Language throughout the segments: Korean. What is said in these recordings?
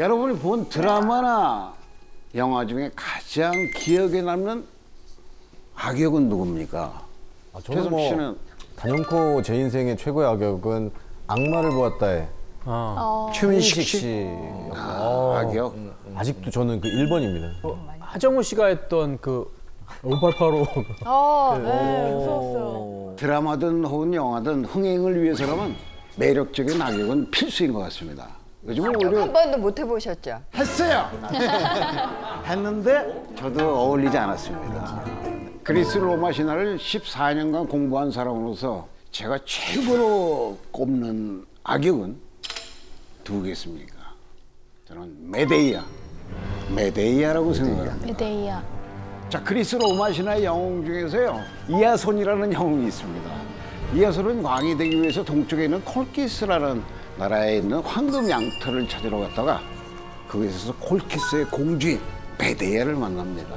여러분이 본 드라마나 영화 중에 가장 기억에 남는 악역은 누굽니까? 저는 뭐 단연코 제 인생의 최고의 악역은 악마를 보았다의 최민식 씨. 씨. 악역. 아직도 저는 그 1번입니다. 하정우 씨가 했던 그 5885. 네, 무서웠어요. 드라마든 혹은 영화든 흥행을 위해서라면 매력적인 악역은 필수인 것 같습니다. 요즘은 오히려 한 번도 못 해보셨죠? 했어요. 했는데 저도 어울리지 않았습니다. 그리스 로마 신화를 14년간 공부한 사람으로서 제가 최고로 꼽는 악역은 누구겠습니까? 저는 메데이아라고 생각합니다. 메데이아. 자, 그리스 로마 신화의 영웅 중에서요, 이아손이라는 영웅이 있습니다. 이아손은 왕이 되기 위해서 동쪽에 있는 콜키스라는 나라에 있는 황금 양털을 찾으러 갔다가 거기서 콜키스의 공주인 메데이아를 만납니다.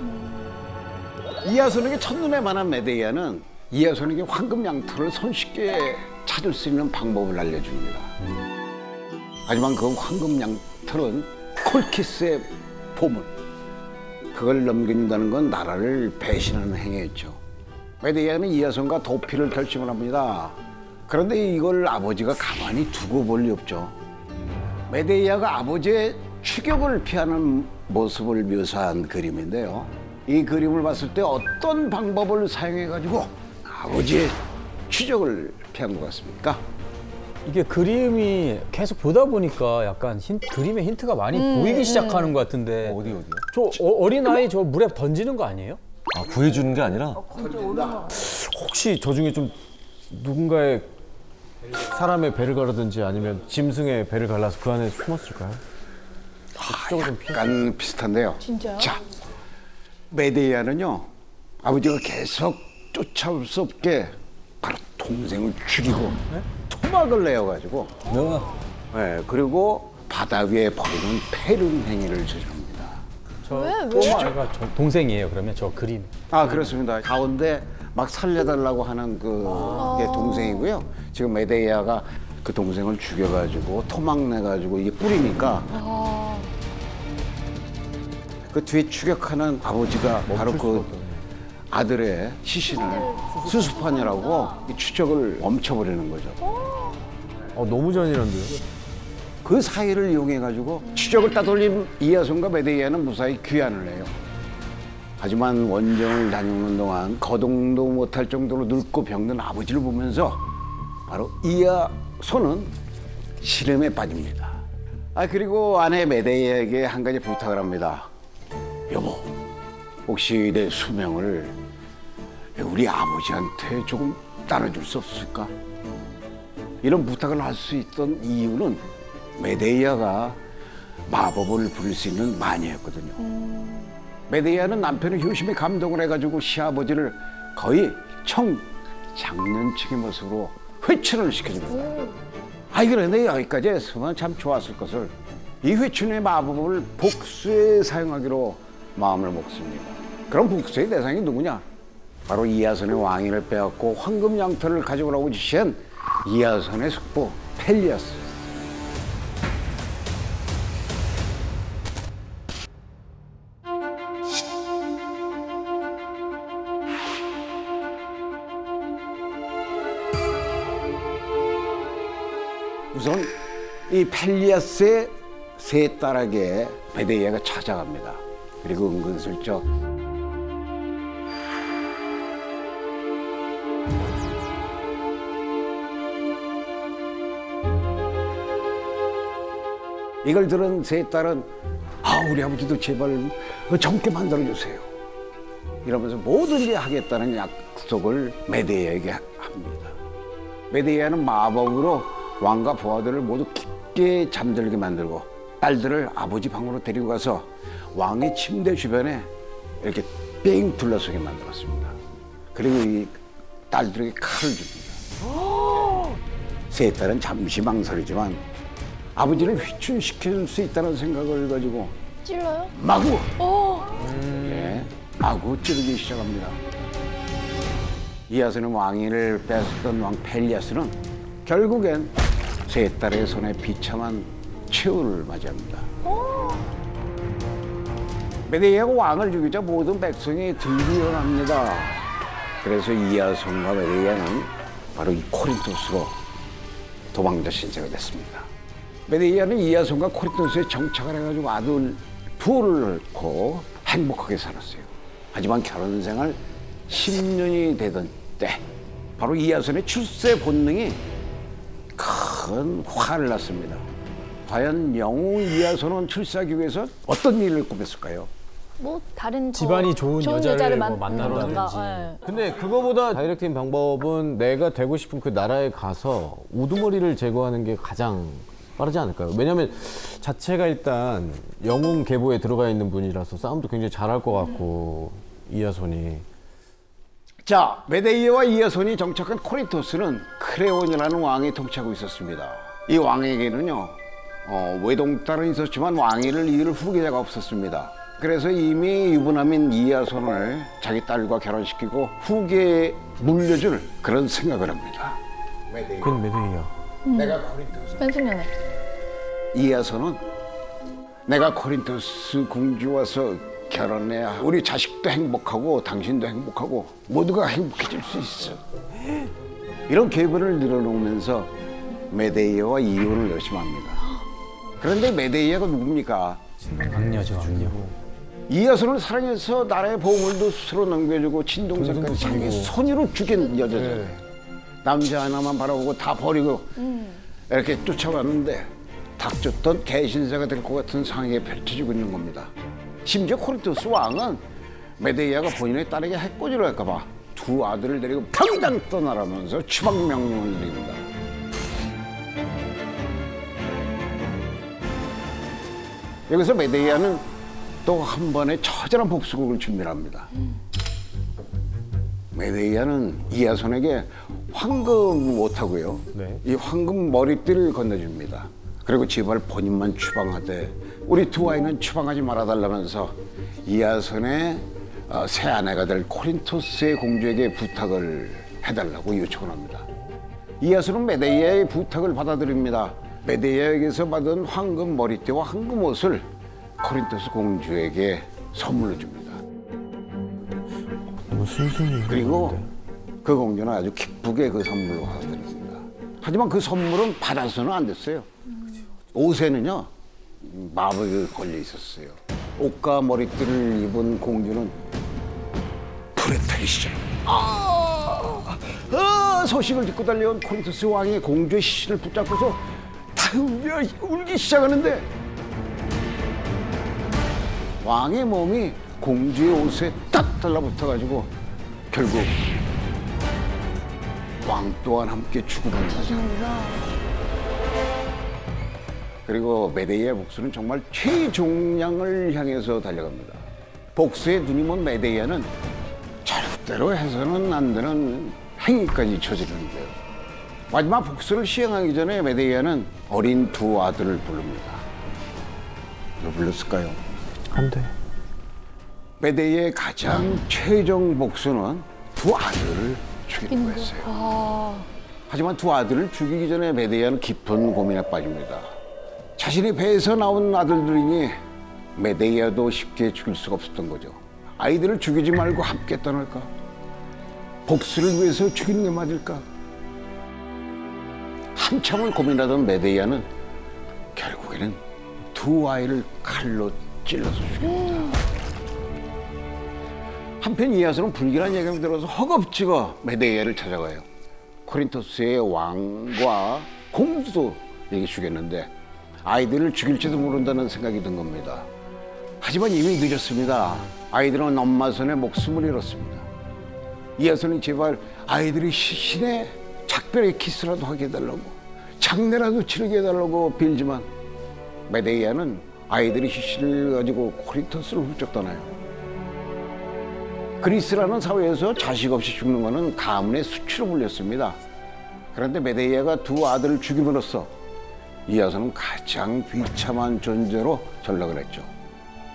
이아손에게 첫눈에 반한 메데이아는 이아손에게 황금 양털을 손쉽게 찾을 수 있는 방법을 알려줍니다. 하지만 그 황금 양털은 콜키스의 보물, 그걸 넘긴다는 건 나라를 배신하는 행위였죠. 메데이아는 이아손과 도피를 결심을 합니다. 그런데 이걸 아버지가 가만히 두고 볼 리 없죠. 메데이아가 아버지의 추격을 피하는 모습을 묘사한 그림인데요. 이 그림을 봤을 때 어떤 방법을 사용해가지고 아버지의 추적을 피한 것 같습니까? 이게 그림이 계속 보다 보니까 약간 그림에 힌트가 많이 보이기 시작하는 것 같은데. 어디요? 저 어린아이 저 물에 던지는 거 아니에요? 아, 구해주는 게 아니라? 혹시 저 중에 좀 누군가의 사람의 배를 가르든지 아니면 짐승의 배를 갈라서 그 안에 숨었을까요? 약간 비슷한데요. 진짜요? 자, 메데이아는요, 아버지가 계속 쫓아올 수 없게 바로 동생을 죽이고 토막을 내어가지고 네, 그리고 바다 위에 버리는 폐륜 행위를 저지릅니다. 제가 저 동생이에요. 그러면 저 그림. 아, 그렇습니다. 가운데 막 살려달라고 하는 게 동생이고요. 지금 메데이아가 그 동생을 죽여가지고 토막 내가지고 이게 뿌리니까 그 뒤에 추격하는 아버지가 바로 그 아들의 시신을 수습하느라고 이 추적을 멈춰버리는 거죠. 너무 잔인한데요? 그 사이를 이용해가지고 추적을 따돌린 이아손과 메데이아는 무사히 귀환을 해요. 하지만 원정을 다녀오는 동안 거동도 못할 정도로 늙고 병든 아버지를 보면서 바로 이아손은 시름에 빠집니다. 그리고 아내 메데이아에게 한 가지 부탁을 합니다. 여보, 혹시 내 수명을 우리 아버지한테 조금 따라줄 수 없을까? 이런 부탁을 할 수 있던 이유는 메데이아가 마법을 부릴 수 있는 마녀였거든요. 메데이아는 남편의 효심에 감동을 해가지고 시아버지를 거의 청장년층의 모습으로 회춘을 시켜줍니다. 그런데 여기까지 했으면 참 좋았을 것을 이 회춘의 마법을 복수에 사용하기로 마음을 먹습니다. 그럼 복수의 대상이 누구냐? 바로 이아손의 왕위를 빼앗고 황금 양털을 가져오라고 지시한 이아손의 숙부 펠리아스. 우선 이 펠리아스의 세 딸에게 메데이아가 찾아갑니다. 그리고 은근슬쩍 이걸 들은 세 딸은 우리 아버지도 제발 젊게 만들어주세요 이러면서 뭐든지 하겠다는 약속을 메데이아에게 합니다. 메데이아는 마법으로 왕과 부하들을 모두 깊게 잠들게 만들고 딸들을 아버지 방으로 데리고 가서 왕의 침대 주변에 이렇게 뺑 둘러서게 만들었습니다. 그리고 이 딸들에게 칼을 줍니다. 세 딸은 잠시 망설이지만 아버지를 회춘시킬 수 있다는 생각을 가지고 찔러요? 마구 마구 찌르기 시작합니다. 이아손의 왕위를 뺏었던 왕 펠리아스는 결국엔 세 딸의 손에 비참한 최후를 맞이합니다. 메데이아가 왕을 죽이자 모든 백성이 들기어납니다. 그래서 이야손과 메데이아는 바로 이 코린토스로 도망자 신세가 됐습니다. 메데이아는 이야손과 코린토스에 정착을 해가지고 아들 둘을 낳고 행복하게 살았어요. 하지만 결혼 생활 10년이 되던 때 바로 이야손의 출세 본능이 큰 화를 났습니다. 과연 영웅 이야손은 출세하기 위해서 어떤 일을 꾸몄을까요? 뭐 다른 집안이 좋은 여자를 뭐 만나던가. 만난다든지. 예. 근데 그거보다 다이렉트인 방법은 내가 되고 싶은 그 나라에 가서 우두머리를 제거하는 게 가장 빠르지 않을까요? 왜냐면 자체가 일단 영웅 계보에 들어가 있는 분이라서 싸움도 굉장히 잘할 것 같고 이야손이. 자, 메데이아와 이야손이 정착한 코린토스는 크레온이라는 왕이 통치하고 있었습니다. 이 왕에게는요 외동딸은 있었지만 왕위를 이을 후계자가 없었습니다. 그래서 이미 유부남인 이야손을 자기 딸과 결혼시키고 후계에 물려줄 그런 생각을 합니다. 그건 메데이아. 내가 코린토스. 뺀소년에. 이야손은 내가 코린토스 공주 와서 결혼해야 우리 자식도 행복하고 당신도 행복하고 모두가 행복해질 수 있어. 이런 계획을 늘어놓으면서 메데이아와 이혼을 열심합니다. 그런데 메데이아가 누굽니까? 악녀죠, 악녀. 이야손을 사랑해서 나라의 보물도 스스로 넘겨주고 친동생까지 자기 손으로 죽인 여자잖아요. 남자 하나만 바라보고 다 버리고 이렇게 쫓아왔는데 닥쳤던 개신사가 될 것 같은 상황이 펼쳐지고 있는 겁니다. 심지어 코린토스 왕은 메데이아가 본인의 딸에게 해코지를 할까 봐 두 아들을 데리고 당장 떠나라면서 추방 명령을 내립니다. 여기서 메데이아는 또 한 번의 처절한 복수극을 준비합니다. 메데이아는 이야손에게 황금 옷하고요. 네. 이 황금 머리띠를 건네줍니다. 그리고 제발 본인만 추방하되 우리 두 아이는 추방하지 말아달라면서 이야손의 새 아내가 될 코린토스의 공주에게 부탁을 해달라고 요청을 합니다. 이야손은 메데이아의 부탁을 받아들입니다. 메데이아에게서 받은 황금 머리띠와 황금 옷을 코린토스 공주에게 선물로 줍니다. 너무 순순히. 그리고 그 공주는 아주 기쁘게 그 선물을 받아들였습니다. 하지만 그 선물은 받아서는 안 됐어요. 옷에는요 마법이 걸려 있었어요. 옷과 머리띠를 입은 공주는 불에 타기 시작합니다. 소식을 듣고 달려온 코린토스 왕이 공주의 시신을 붙잡고서 다 울기 시작하는데 왕의 몸이 공주의 옷에 딱 달라붙어가지고 결국 왕 또한 함께 죽음을 맞이합니다. 그리고 메데이아의 복수는 정말 최종량을 향해서 달려갑니다. 복수의 눈이 먼 메데이아는 절대로 해서는 안 되는 행위까지 저지르는데요. 마지막 복수를 시행하기 전에 메데이아는 어린 두 아들을 부릅니다. 왜 불렀을까요? 안 돼. 메데이아의 가장 최종 복수는 두 아들을 죽이는 거였어요. 하지만 두 아들을 죽이기 전에 메데이아는 깊은 고민에 빠집니다. 자신의 배에서 나온 아들들이니 메데이아도 쉽게 죽일 수가 없었던 거죠. 아이들을 죽이지 말고 함께 떠날까? 복수를 위해서 죽이는 게 맞을까? 한참을 고민하던 메데이아는 결국에는 두 아이를 칼로 찔러서 죽입니다. 한편 이야손은 불길한 예감이 들어서 허겁지겁 메데이아를 찾아가요. 코린토스의 왕과 공주도 여기 죽였는데 아이들을 죽일지도 모른다는 생각이 든 겁니다. 하지만 이미 늦었습니다. 아이들은 엄마 손에 목숨을 잃었습니다. 이야손이 제발 아이들이 시신에 작별의 키스라도 하게 해달라고, 장례라도 치르게 해달라고 빌지만 메데이아는 아이들이 시신을 가지고 코린토스를 훌쩍 떠나요. 그리스라는 사회에서 자식 없이 죽는 것은 가문의 수치로 불렸습니다. 그런데 메데이아가 두 아들을 죽임으로써 이야손은 가장 비참한 존재로 전락을 했죠.